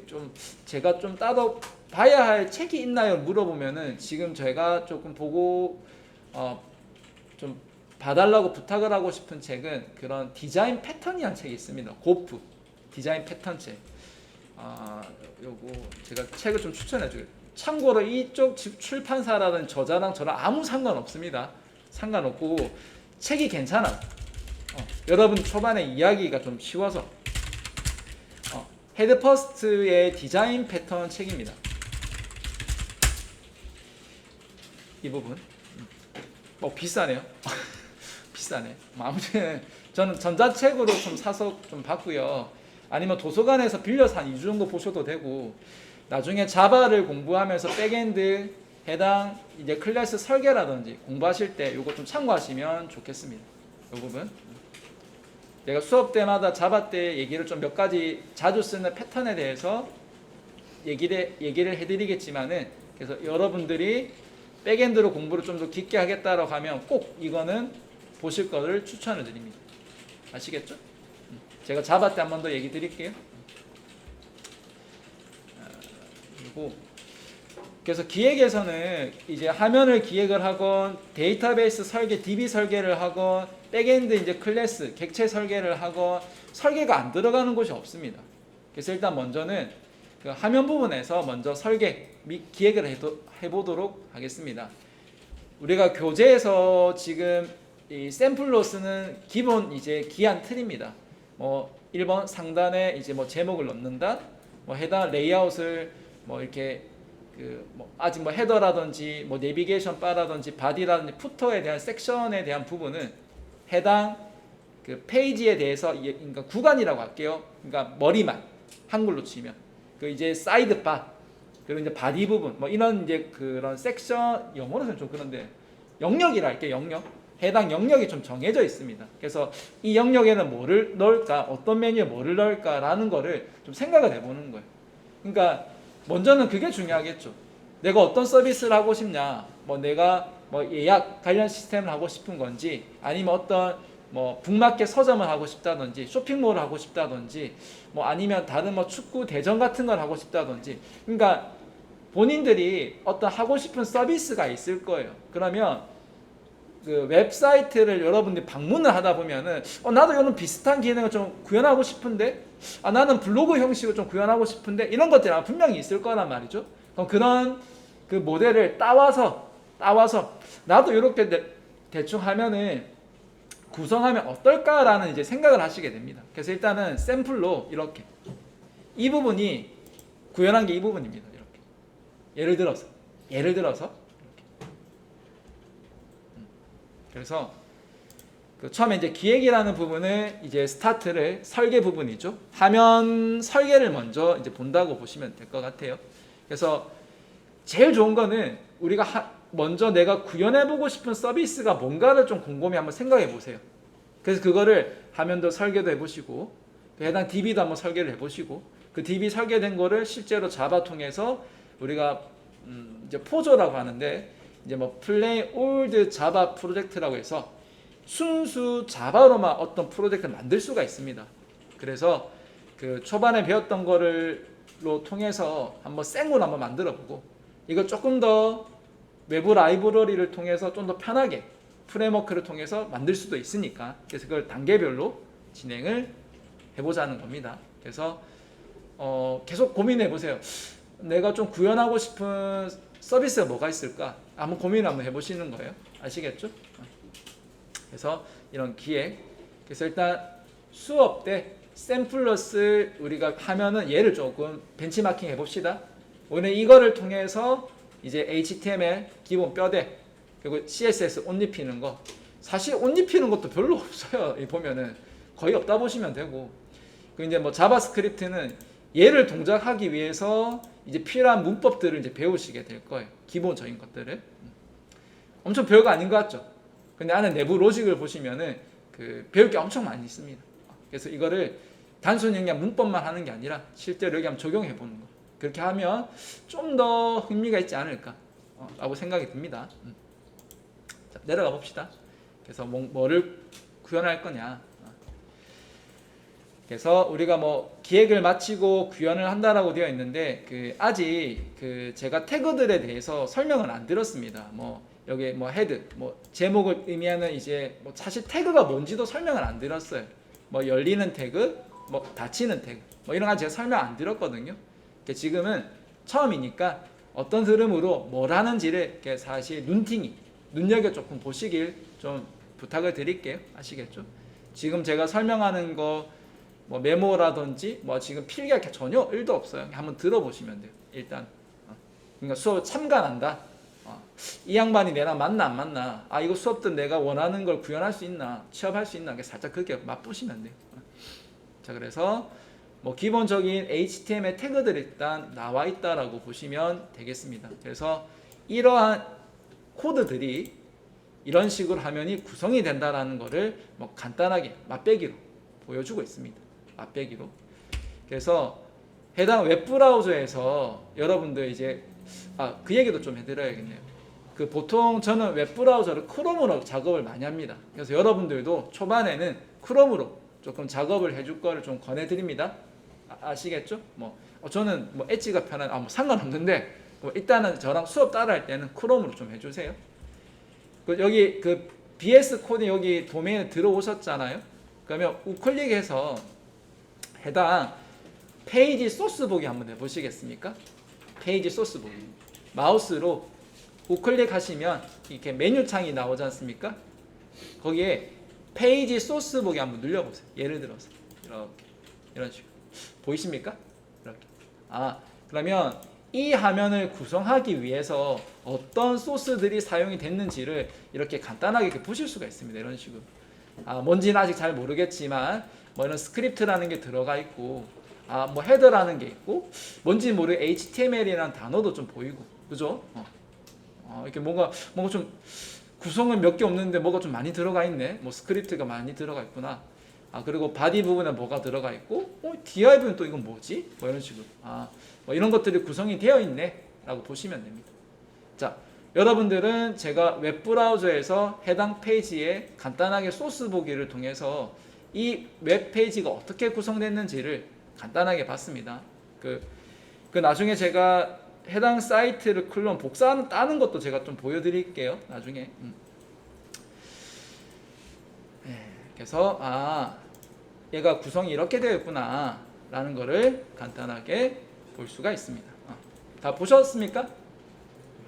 좀 제가 좀 따로 봐야 할 책이 있나요? 물어보면은 지금 제가 조금 보고 좀 봐달라고 부탁을 하고 싶은 책은 그런 디자인 패턴이라는 책이 있습니다. 고프 디자인 패턴 책. 요거 제가 책을 좀 추천해 줄게요. 참고로 이쪽 출판사라는 저자랑 저랑 아무 상관없습니다. 상관없고 책이 괜찮아. 여러분 초반에 이야기가 좀 쉬워서. 헤드퍼스트의 디자인 패턴 책입니다. 이 부분 비싸네요. 비싸네. 아무튼 저는 전자책으로 좀 사서 좀 봤고요. 아니면 도서관에서 빌려서 한 2주 정도 보셔도 되고, 나중에 자바를 공부하면서 백엔드 해당 이제 클래스 설계라든지 공부하실 때 이거 좀 참고하시면 좋겠습니다. 이 부분. 내가 수업 때마다 자바 때 얘기를 좀 몇 가지 자주 쓰는 패턴에 대해서 얘기를 해드리겠지만은, 그래서 여러분들이 백엔드로 공부를 좀 더 깊게 하겠다라고 하면 꼭 이거는 보실 거를 추천을 드립니다. 아시겠죠? 제가 자바 때 한 번 더 얘기 드릴게요. 그리고 그래서 기획에서는 이제 화면을 기획을 하건, 데이터베이스 설계, DB 설계를 하건, 백엔드 이제 클래스, 객체 설계를 하건, 설계가 안 들어가는 곳이 없습니다. 그래서 일단 먼저는 그 화면 부분에서 먼저 설계 및 기획을 해보도록 하겠습니다. 우리가 교재에서 지금 이 샘플로 쓰는 기본 이제 기한 틀입니다. 뭐 1번 상단에 이제 뭐 제목을 넣는다, 뭐 해당 레이아웃을 뭐 이렇게 아직 뭐 헤더라든지 뭐 내비게이션 바라든지 바디라든지 푸터에 대한 섹션에 대한 부분은 해당 그 페이지에 대해서, 그러니까 구간이라고 할게요. 그러니까 머리만 한글로 치면 이제 사이드 바, 그리고 이제 바디 부분 뭐 이런 이제 그런 섹션, 영어로는 좀 그런데 영역이라 할게요. 영역. 해당 영역이 좀 정해져 있습니다. 그래서 이 영역에는 뭐를 넣을까, 어떤 메뉴에 뭐를 넣을까라는 거를 좀 생각을 해보는 거예요. 그러니까 먼저는 그게 중요하겠죠. 내가 어떤 서비스를 하고 싶냐, 뭐 내가 뭐 예약 관련 시스템을 하고 싶은 건지, 아니면 어떤 뭐 북마켓 서점을 하고 싶다든지, 쇼핑몰을 하고 싶다든지, 뭐 아니면 다른 뭐 축구 대전 같은 걸 하고 싶다든지, 그러니까 본인들이 어떤 하고 싶은 서비스가 있을 거예요. 그러면 그 웹사이트를 여러분들이 방문을 하다 보면은 나도 이런 비슷한 기능을 좀 구현하고 싶은데, 나는 블로그 형식으로 좀 구현하고 싶은데, 이런 것들이 분명히 있을 거란 말이죠. 그럼 그런 그 모델을 따와서 나도 이렇게 대충 하면은 구성하면 어떨까라는 이제 생각을 하시게 됩니다. 그래서 일단은 샘플로 이렇게 이 부분이 구현한 게 이 부분입니다. 이렇게 예를 들어서 이렇게. 그래서 처음에 이제 기획이라는 부분을 이제 스타트를 설계 부분이죠. 화면 설계를 먼저 이제 본다고 보시면 될 것 같아요. 그래서 제일 좋은 거는 우리가 먼저 내가 구현해보고 싶은 서비스가 뭔가를 좀 곰곰이 한번 생각해 보세요. 그래서 그거를 화면도 설계도 해보시고, 해당 DB도 한번 설계를 해보시고, 그 DB 설계된 거를 실제로 자바 통해서 우리가 이제 포조라고 하는데, 이제 뭐 플레인 올드 자바 프로젝트라고 해서 순수 자바로만 어떤 프로젝트를 만들 수가 있습니다. 그래서 그 초반에 배웠던 거를로 통해서 한번 생으로 한번 만들어보고 이걸 조금 더 외부 라이브러리를 통해서 좀 더 편하게 프레임워크를 통해서 만들 수도 있으니까 그래서 그걸 단계별로 진행을 해보자는 겁니다. 그래서 계속 고민해 보세요. 내가 좀 구현하고 싶은 서비스가 뭐가 있을까? 한번 고민을 한번 해보시는 거예요. 아시겠죠? 그래서 이런 기획. 그래서 일단 수업 때 샘플러스 우리가 하면은 얘를 조금 벤치마킹 해봅시다. 오늘 이거를 통해서 이제 HTML 기본 뼈대 그리고 CSS 옷 입히는 거 사실 옷 입히는 것도 별로 없어요. 보면은 거의 없다 보시면 되고 그 이제 뭐 자바스크립트는 얘를 동작하기 위해서 이제 필요한 문법들을 이제 배우시게 될 거예요. 기본적인 것들을 엄청 별거 아닌 것 같죠. 근데 안에 내부 로직을 보시면은 그 배울 게 엄청 많이 있습니다. 그래서 이거를 단순히 그냥 문법만 하는 게 아니라 실제로 여기 한번 적용해 보는 거. 그렇게 하면 좀 더 흥미가 있지 않을까 라고 생각이 듭니다. 자, 내려가 봅시다. 그래서 뭐를 구현할 거냐. 그래서 우리가 뭐 기획을 마치고 구현을 한다라고 되어 있는데 아직 제가 태그들에 대해서 설명을 안 드렸습니다. 뭐 여기 뭐 헤드, 뭐 제목을 의미하는 이제 뭐 사실 태그가 뭔지도 설명을 안 드렸어요. 뭐 열리는 태그, 뭐 닫히는 태그, 뭐 이런 거 제가 설명 안 드렸거든요. 지금은 처음이니까 어떤 흐름으로 뭘 하는지를 사실 눈여겨 조금 보시길 좀 부탁을 드릴게요. 아시겠죠? 지금 제가 설명하는 거 뭐 메모라든지 뭐 지금 필기할 게 전혀 1도 없어요. 한번 들어보시면 돼요. 일단 그러니까 수업 참관한다. 이 양반이 내랑 맞나 안 맞나? 이거 수업 때 내가 원하는 걸 구현할 수 있나? 취업할 수 있나? 살짝 그렇게 맛보시면 돼요. 자, 그래서 뭐 기본적인 HTML 태그들이 일단 나와 있다라고 보시면 되겠습니다. 그래서 이러한 코드들이 이런 식으로 화면이 구성이 된다라는 거를 뭐 간단하게 맛배기로 보여주고 있습니다. 맛배기로. 그래서 해당 웹브라우저에서 여러분들 이제 그 얘기도 좀 해드려야겠네요. 보통 저는 웹브라우저를 크롬으로 작업을 많이 합니다. 그래서 여러분들도 초반에는 크롬으로 조금 작업을 해줄 거를 좀 권해드립니다. 아시겠죠? 저는 뭐 엣지가 편한 뭐 상관없는데 일단은 저랑 수업 따라할 때는 크롬으로 좀 해주세요. 여기 BS 코드 여기 도메인에 들어오셨잖아요. 그러면 우클릭해서 해당 페이지 소스 보기 한번 해보시겠습니까? 페이지 소스 보기. 마우스로 우클릭 하시면 이렇게 메뉴 창이 나오지 않습니까? 거기에 페이지 소스 보기 한번 눌러보세요. 예를 들어서 이렇게 이런 식으로 보이십니까? 이렇게. 그러면 이 화면을 구성하기 위해서 어떤 소스들이 사용이 됐는지를 이렇게 간단하게 이렇게 보실 수가 있습니다. 이런 식으로. 뭔지는 아직 잘 모르겠지만 뭐 이런 스크립트라는 게 들어가 있고 뭐 헤더라는 게 있고 뭔지 모르게 HTML이라는 단어도 좀 보이고 그죠? 이렇게 뭔가 좀 구성은 몇 개 없는데 뭐가 좀 많이 들어가 있네. 뭐 스크립트가 많이 들어가 있구나. 그리고 바디 부분에 뭐가 들어가 있고 DIV는 또 이건 뭐지? 뭐 이런 식으로. 뭐 이런 것들이 구성이 되어 있네 라고 보시면 됩니다. 자, 여러분들은 제가 웹브라우저에서 해당 페이지에 간단하게 소스 보기를 통해서 이 웹페이지가 어떻게 구성됐는지를 간단하게 봤습니다. 나중에 제가 해당 사이트를 클론 복사하는 따는 것도 제가 좀 보여드릴게요. 나중에. 그래서 얘가 구성이 이렇게 되어 있구나 라는 거를 간단하게 볼 수가 있습니다. 다 보셨습니까?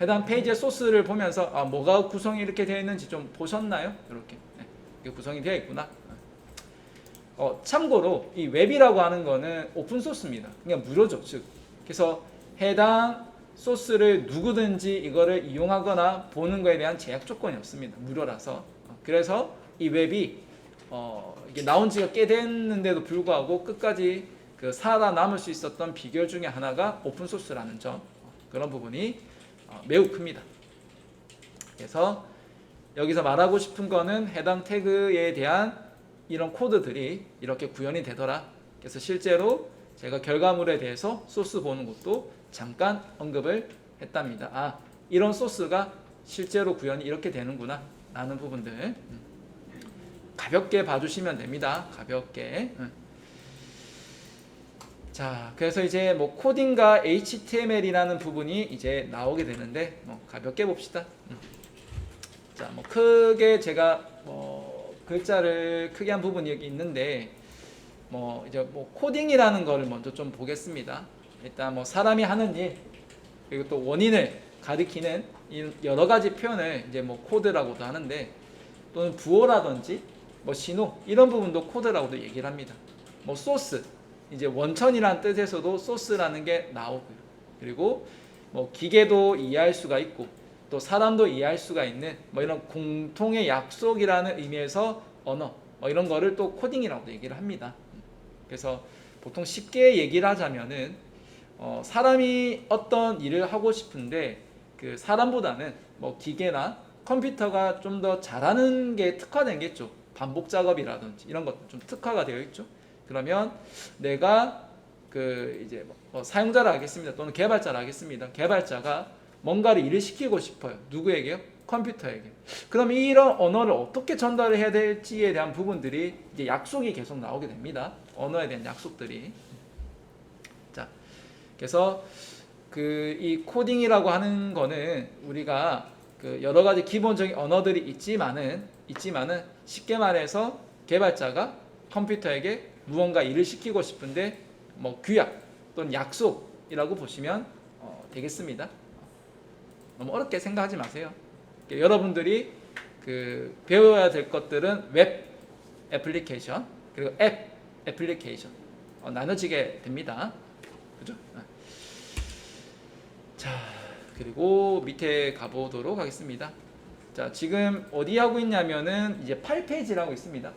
해당 페이지의 소스를 보면서 뭐가 구성이 이렇게 되어 있는지 좀 보셨나요? 이렇게 구성이 되어 있구나. 참고로 이 웹이라고 하는 거는 오픈 소스입니다. 그냥 무료죠. 즉 그래서 해당 소스를 누구든지 이거를 이용하거나 보는 거에 대한 제약 조건이 없습니다. 무료라서. 그래서 이 웹이 이게 나온 지가 꽤 됐는데도 불구하고 끝까지 살아남을 수 있었던 비결 중에 하나가 오픈 소스라는 점. 그런 부분이 매우 큽니다. 그래서 여기서 말하고 싶은 거는 해당 태그에 대한 이런 코드들이 이렇게 구현이 되더라. 그래서 실제로 제가 결과물에 대해서 소스 보는 것도 잠깐 언급을 했답니다. 이런 소스가 실제로 구현이 이렇게 되는구나 라는 부분들 가볍게 봐주시면 됩니다. 가볍게. 자, 그래서 이제 뭐 코딩과 HTML이라는 부분이 이제 나오게 되는데 뭐 가볍게 봅시다. 자, 뭐 크게 제가 뭐 글자를 크게 한 부분이 여기 있는데 뭐 이제 뭐 코딩이라는 거를 먼저 좀 보겠습니다. 일단 뭐 사람이 하는 일 그리고 또 원인을 가리키는 여러 가지 표현을 이제 뭐 코드라고도 하는데 또는 부호라든지 뭐 신호 이런 부분도 코드라고도 얘기를 합니다. 뭐 소스 이제 원천이라는 뜻에서도 소스라는 게 나오고요. 그리고 뭐 기계도 이해할 수가 있고 또 사람도 이해할 수가 있는 뭐 이런 공통의 약속이라는 의미에서 언어 뭐 이런 거를 또 코딩이라고 얘기를 합니다. 그래서 보통 쉽게 얘기를 하자면은 사람이 어떤 일을 하고 싶은데 그 사람보다는 뭐 기계나 컴퓨터가 좀 더 잘하는 게 특화된 게 있죠. 반복 작업이라든지 이런 것도 좀 특화가 되어 있죠. 그러면 내가 그 이제 뭐 사용자를 하겠습니다. 또는 개발자를 하겠습니다. 개발자가 뭔가를 일을 시키고 싶어요. 누구에게요? 컴퓨터에게. 그럼 이런 언어를 어떻게 전달을 해야 될지에 대한 부분들이 이제 약속이 계속 나오게 됩니다. 언어에 대한 약속들이. 자, 그래서 그 이 코딩이라고 하는 거는 우리가 그 여러 가지 기본적인 언어들이 있지만은 쉽게 말해서 개발자가 컴퓨터에게 무언가 일을 시키고 싶은데 뭐 규약 또는 약속이라고 보시면 되겠습니다. 너무 어렵게 생각하지 마세요. 여러분들이 그 배워야 될 것들은 웹 애플리케이션 그리고 앱 애플리케이션 나눠지게 됩니다. 그죠? 자, 그리고 밑에 가보도록 하겠습니다. 자, 지금 어디 하고 있냐면은 이제 8페이지를 하고 있습니다.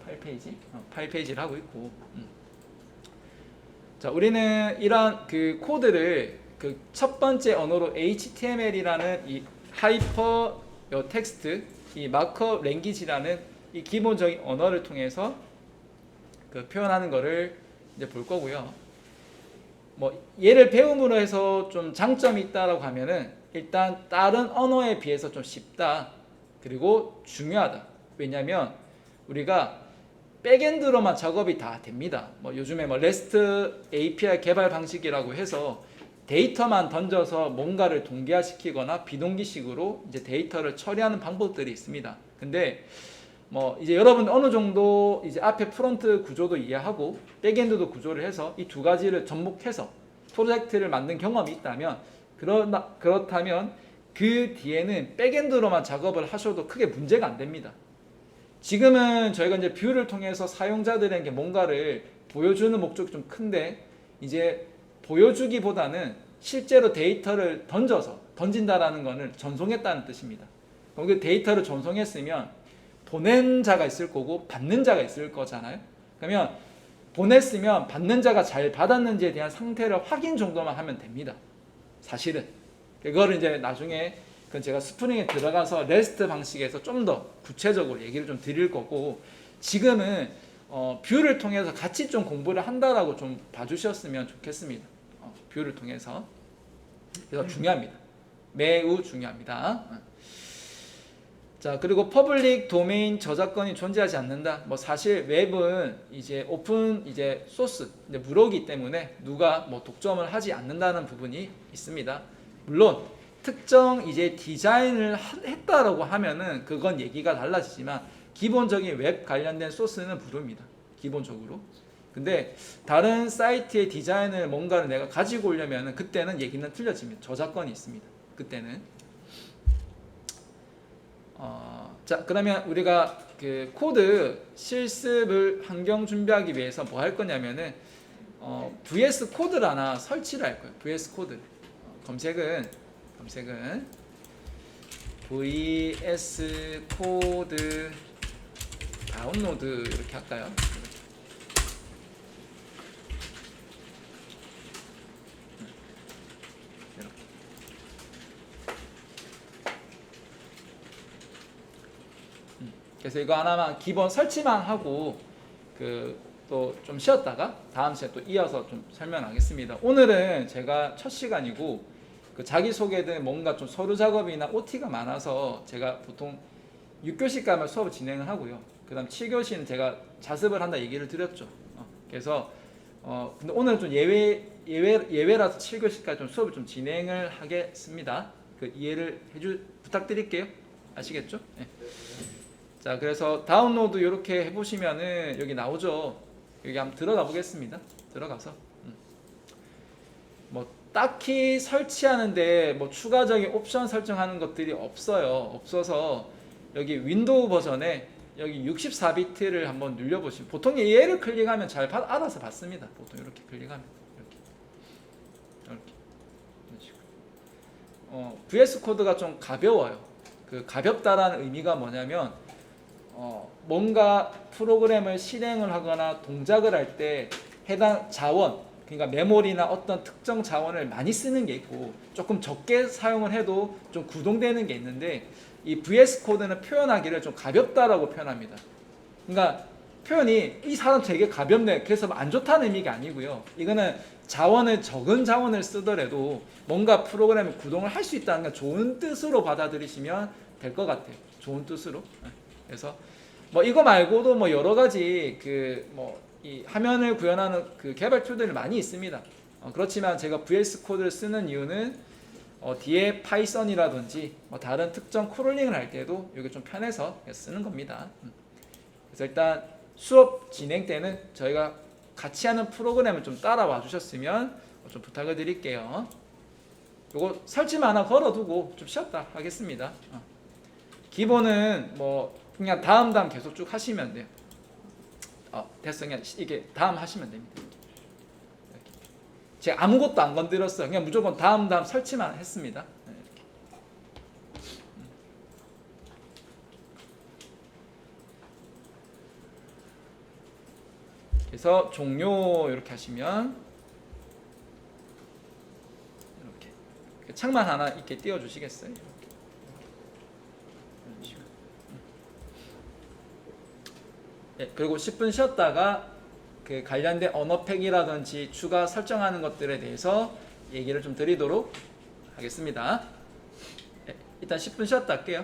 8페이지를 하고 있고. 자, 우리는 이런 그 코드를 그 첫 번째 언어로 HTML이라는 이 하이퍼 텍스트, 이 마크업 랭귀지라는 이 기본적인 언어를 통해서 그 표현하는 거를 이제 볼 거고요. 뭐 얘를 배움으로 해서 좀 장점이 있다라고 하면은 일단 다른 언어에 비해서 좀 쉽다. 그리고 중요하다. 왜냐면 우리가 백엔드로만 작업이 다 됩니다. 뭐 요즘에 뭐 REST API 개발 방식이라고 해서 데이터만 던져서 뭔가를 동기화시키거나 비동기식으로 이제 데이터를 처리하는 방법들이 있습니다. 근데 뭐 이제 여러분 어느 정도 이제 앞에 프론트 구조도 이해하고 백엔드도 구조를 해서 이 두 가지를 접목해서 프로젝트를 만든 경험이 있다면 그렇다면 그 뒤에는 백엔드로만 작업을 하셔도 크게 문제가 안 됩니다. 지금은 저희가 이제 뷰를 통해서 사용자들에게 뭔가를 보여주는 목적이 좀 큰데 이제 보여주기보다는 실제로 데이터를 던진다라는 것을 전송했다는 뜻입니다. 그럼 그 데이터를 전송했으면 보낸 자가 있을 거고 받는 자가 있을 거잖아요. 그러면 보냈으면 받는 자가 잘 받았는지에 대한 상태를 확인 정도만 하면 됩니다. 사실은 그거를 이제 나중에 그건 제가 스프링에 들어가서 REST 방식에서 좀 더 구체적으로 얘기를 좀 드릴 거고 지금은 뷰를 통해서 같이 좀 공부를 한다라고 좀 봐주셨으면 좋겠습니다. 뷰를 통해서 그래서 중요합니다. 매우 중요합니다. 자, 그리고 퍼블릭 도메인 저작권이 존재하지 않는다. 뭐 사실 웹은 이제 오픈 이제 소스 이제 무료이기 때문에 누가 뭐 독점을 하지 않는다는 부분이 있습니다. 물론 특정 이제 디자인을 했다라고 하면은 그건 얘기가 달라지지만 기본적인 웹 관련된 소스는 무료입니다. 기본적으로. 근데 다른 사이트의 디자인을 뭔가를 내가 가지고 오려면은 그때는 얘기는 틀려집니다. 저작권이 있습니다. 그때는. 자, 그러면 우리가 그 코드 실습을 환경 준비하기 위해서 뭐 할 거냐면은 VS 코드를 하나 설치를 할 거예요. VS 코드. 검색은 VS 코드 다운로드 이렇게 할까요? 그래서 이거 하나만 기본 설치만 하고 그 또 좀 쉬었다가 다음 시간에 또 이어서 좀 설명하겠습니다. 오늘은 제가 첫 시간이고 그 자기소개든 뭔가 좀 서류 작업이나 OT가 많아서 제가 보통 6교시 가면 수업을 진행을 하고요. 그 다음 7교시는 제가 자습을 한다 얘기를 드렸죠. 그래서 근데 오늘은 좀 예외라서 7교시까지 좀 수업을 좀 진행을 하겠습니다. 그 이해를 부탁드릴게요. 아시겠죠? 네. 자, 그래서 다운로드 이렇게 해보시면은 여기 나오죠. 여기 한번 들어가 보겠습니다. 들어가서 뭐 딱히 설치하는데 뭐 추가적인 옵션 설정하는 것들이 없어서 여기 윈도우 버전에 여기 64비트를 한번 눌려보시면, 보통 얘를 클릭하면 잘 알아서 받습니다. 보통 이렇게 클릭하면 이렇게 VS 코드가 좀 가벼워요. 그 가볍다라는 의미가 뭐냐면 뭔가 프로그램을 실행을 하거나 동작을 할 때 해당 자원, 그러니까 메모리나 어떤 특정 자원을 많이 쓰는 게 있고 조금 적게 사용을 해도 좀 구동되는 게 있는데, 이 VS 코드는 표현하기를 좀 가볍다라고 표현합니다. 그러니까 표현이 이 사람 되게 가볍네, 그래서 안 좋다는 의미가 아니고요. 이거는 적은 자원을 쓰더라도 뭔가 프로그램을 구동을 할 수 있다는 건 좋은 뜻으로 받아들이시면 될 것 같아요. 좋은 뜻으로. 그래서 뭐 이거 말고도 뭐 여러 가지 이 화면을 구현하는 그 개발 툴들이 많이 있습니다. 그렇지만 제가 VS 코드를 쓰는 이유는 뒤에 파이썬이라든지 뭐 다른 특정 크롤링을 할 때도 이게 좀 편해서 쓰는 겁니다. 그래서 일단 수업 진행 때는 저희가 같이 하는 프로그램을 좀 따라와 주셨으면 좀 부탁을 드릴게요. 요거 설치만 하나 걸어두고 좀 쉬었다 하겠습니다. 기본은 뭐 그냥 다음 계속 쭉 하시면 돼요. 됐어. 그냥 이게 다음 하시면 됩니다. 이렇게. 제가 아무것도 안 건드렸어요. 그냥 무조건 다음 설치만 했습니다. 이렇게. 그래서 종료 이렇게 하시면 이렇게 창만 하나 이렇게 띄워 주시겠어요? 네, 그리고 10분 쉬었다가 그 관련된 언어팩이라든지 추가 설정하는 것들에 대해서 얘기를 좀 드리도록 하겠습니다. 네, 일단 10분 쉬었다 할게요.